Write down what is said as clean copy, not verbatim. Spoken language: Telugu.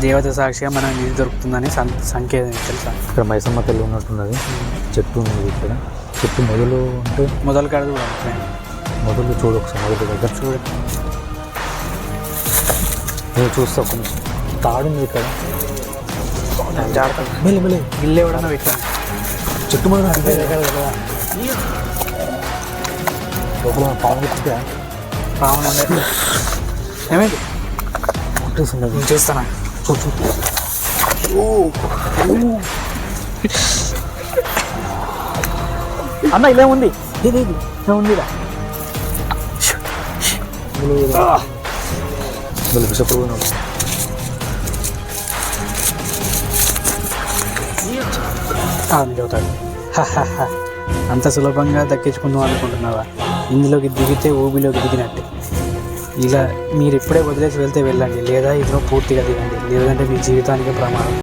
దేవత సాక్షిగా మనం నిధి దొరుకుతుందని సంకేతం తెలుసా. ఇక్కడ మైసమ్మ తల్లి ఉన్నట్టున్నది. చెట్టు ఉన్నది ఇక్కడ. చెట్టు మొదలు అంటే మొదలు కాడ కూడా మొదలు చూడు ఒకసారి. మొదలు దగ్గర చూడు. నేను చూస్తా ఒక నిమిషం. తాడుంది ఇక్కడ. జాగ్రత్త మెల్లి మెల్లి గిల్లు ఎవడన్నా పెట్టాను. చెట్టు మొదలు లోపల పాము పెట్టితే పావును ఉండేది. ఏమైంది కొట్టేస్తున్నది. చేస్తానా చూడు. అన్న ఇలా ఉంది. ఇది ఇలా ఉంది. విషపురుగు చదువుతాడు. అంత సులభంగా దక్కించుకుందాం అనుకుంటున్నావా? ఇందులోకి దిగితే ఊబిలోకి దిగినట్టే. ఇలా మీరు ఇప్పుడే వదిలేసి వెళ్తే వెళ్ళండి, లేదా ఇందులో పూర్తిగా దిగండి, లేదంటే మీ జీవితానికి ప్రమాదం.